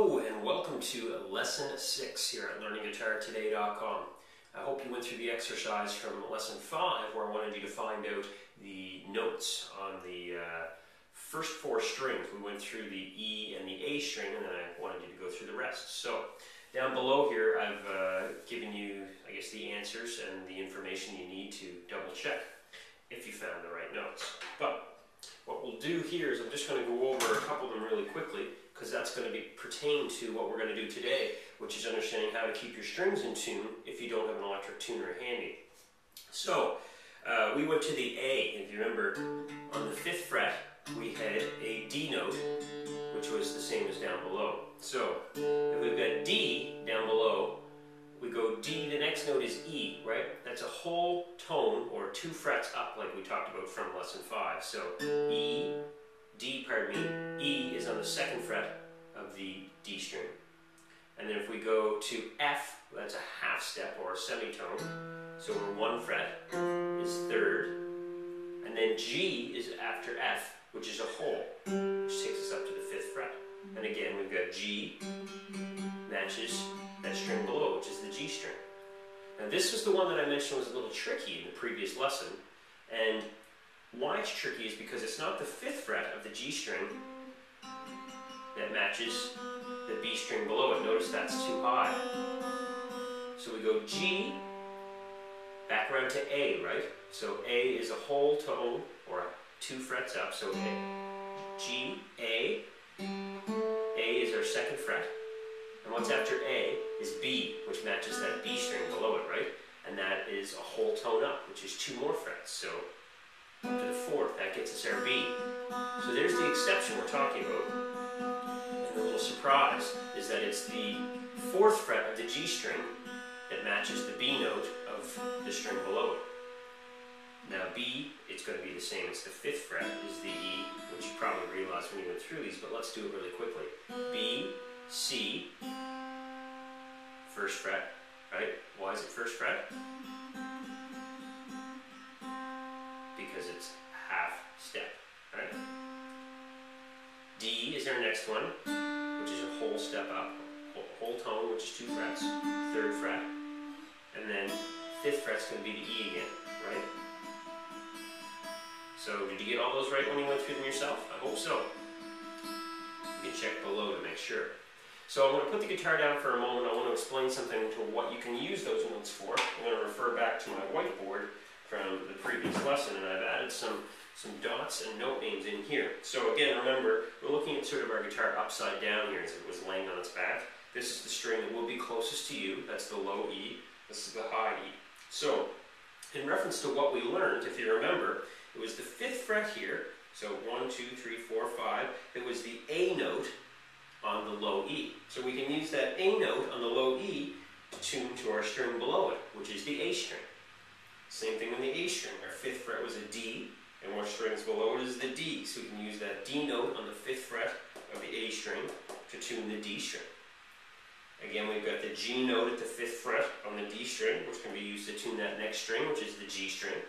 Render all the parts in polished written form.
Hello and welcome to Lesson 6 here at LearningGuitarToday.com. I hope you went through the exercise from Lesson 5 where I wanted you to find out the notes on the first four strings. We went through the E and the A string and then I wanted you to go through the rest. So down below here I've given you, I guess, the answers and the information you need to double check if you found the right notes. But what we'll do here is I'm just going to go over a couple of them really quickly, because that's going to be pertain to what we're going to do today, which is understanding how to keep your strings in tune if you don't have an electric tuner handy. So we went to the A. If you remember, on the 5th fret we had a D note, which was the same as down below. So if we've got D down below, we go D, the next note is E, right? That's a whole tone, or 2 frets up, like we talked about from lesson 5. So E, D, E is on the 2nd fret of the D string. And then if we go to F, that's a half step or a semitone. So we're 1 fret is 3rd. And then G is after F, which is a whole, which takes us up to the 5th fret. And again, we've got G matches that string below, which is the G string. Now this was the one that I mentioned was a little tricky in the previous lesson, and why it's tricky is because it's not the 5th fret of the G string that matches the B string below it. Notice that's too high. So we go G, back around to A, right? So A is a whole tone, or 2 frets up, so A, G, A. A is our 2nd fret. And what's after A is B, which matches that B string below it, right? And that is a whole tone up, which is 2 more frets. So up to the 4th, that gets us our B. So there's the exception we're talking about. And the little surprise is that it's the 4th fret of the G string that matches the B note of the string below it. Now B, it's going to be the same. It's the 5th fret is the E, which you probably realized when you went through these, but let's do it really quickly. B, C, 1st fret, right? Why is it 1st fret? Because it's half step, right? D is our next one, which is a whole step up, whole tone, which is 2 frets, 3rd fret, and then 5th fret's going to be the E again, right? So did you get all those right when you went through them yourself? I hope so. You can check below to make sure. So I'm going to put the guitar down for a moment. I want to explain something to what you can use those notes for. I'm going to refer back to my whiteboard from the previous lesson, and I've added some dots and note names in here. So again, remember, we're looking at sort of our guitar upside down here as if it was laying on its back. This is the string that will be closest to you. That's the low E. This is the high E. So in reference to what we learned, if you remember, it was the 5th fret here. So 1, 2, 3, 4, 5. It was the A note on the low E. So we can use that A note on the low E to tune to our string below it, which is the A string. Same thing on the A string. Our 5th fret was a D, and our strings below it is the D. So we can use that D note on the 5th fret of the A string to tune the D string. Again, we've got the G note at the 5th fret on the D string, which can be used to tune that next string, which is the G string.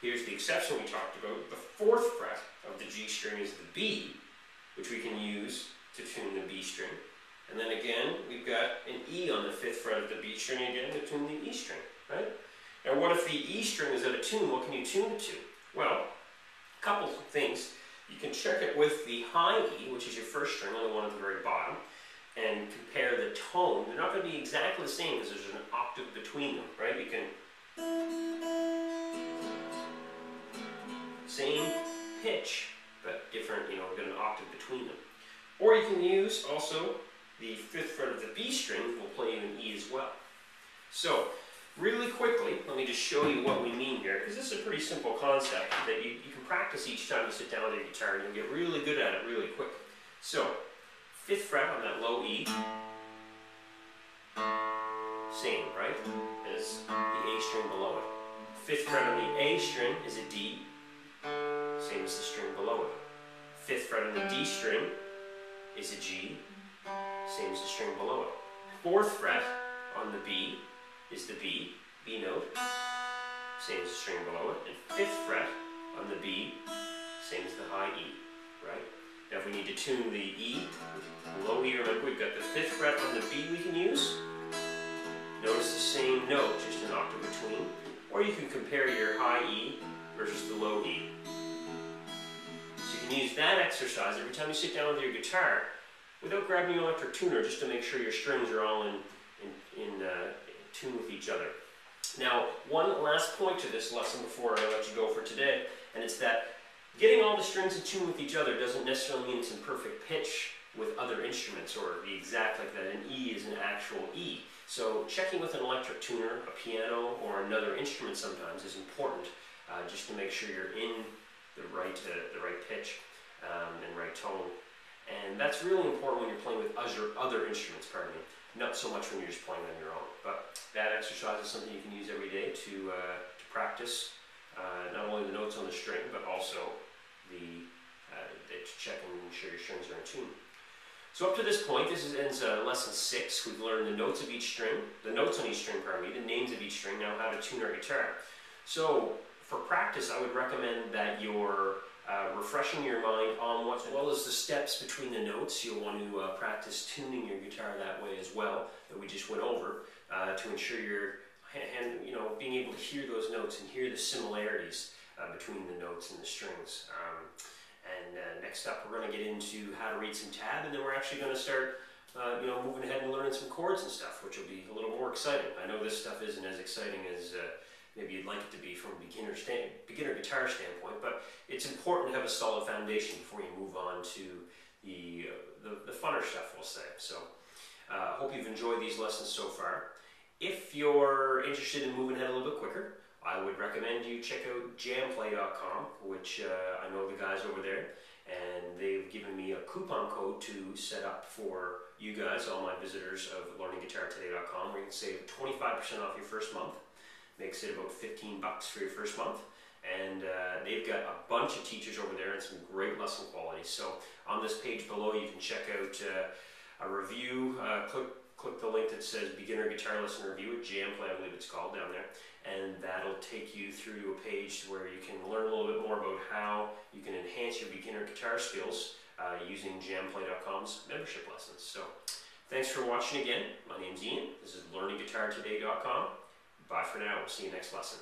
Here's the exception we talked about. The 4th fret of the G string is the B, which we can use to tune the B string. And then again, we've got an E on the 5th fret of the B string again to tune the E string, right? Now what if the E string is out of tune? What can you tune it to? Well, a couple of things. You can check it with the high E, which is your 1st string on the one at the very bottom, and compare the tone. They're not going to be exactly the same because there's an octave between them, right? You can... Same pitch, but different, we've got an octave between them. Or you can use also the 5th fret of the B string will play you an E as well. So, really quickly, let me just show you what we mean here, because this is a pretty simple concept that you can practice each time you sit down with your guitar and you'll get really good at it really quick. So, 5th fret on that low E, same, right, as the A string below it. 5th fret on the A string is a D, same as the string below it. 5th fret on the D string is a G, same as the string below it. 4th fret on the B is the B note, same as the string below it. And 5th fret on the B, same as the high E, right? Now if we need to tune the E, low E, remember that exercise every time you sit down with your guitar without grabbing your electric tuner, just to make sure your strings are all in tune with each other. Now, one last point to this lesson before I let you go for today, and it's that getting all the strings in tune with each other doesn't necessarily mean it's in perfect pitch with other instruments, or the exact, like that an E is an actual E. So checking with an electric tuner, a piano, or another instrument sometimes is important, just to make sure you're in the right pitch and right tone. And that's really important when you're playing with other instruments, pardon me. Not so much when you're just playing on your own. But that exercise is something you can use every day to practice not only the notes on the string, but also to check and ensure your strings are in tune. So up to this point, this ends lesson 6. We've learned the notes of each string, the notes on each string, pardon me, the names of each string, now how to tune our guitar. So for practice, I would recommend that you're refreshing your mind on what, as well as the steps between the notes. You'll want to practice tuning your guitar that way as well, that we just went over, to ensure you're being able to hear those notes and hear the similarities between the notes and the strings. Next up, we're going to get into how to read some tab, and then we're actually going to start moving ahead and learning some chords and stuff, which will be a little more exciting. I know this stuff isn't as exciting as maybe you'd like it to be from a beginner guitar standpoint, but it's important to have a solid foundation before you move on to the funner stuff, we'll say. So hope you've enjoyed these lessons so far. If you're interested in moving ahead a little bit quicker, I would recommend you check out jamplay.com, which I know the guys over there, and they've given me a coupon code to set up for you guys, all my visitors of learningguitartoday.com, where you can save 25% off your first month. Makes it about $15 for your first month, and they've got a bunch of teachers over there and some great lesson quality. So on this page below, you can check out a review. Click the link that says Beginner Guitar Lesson Review at Jamplay, I believe it's called, down there, and that'll take you through to a page where you can learn a little bit more about how you can enhance your beginner guitar skills using jamplay.com's membership lessons. So thanks for watching again. My name's Ian. This is learningguitartoday.com. Bye for now. We'll see you next lesson.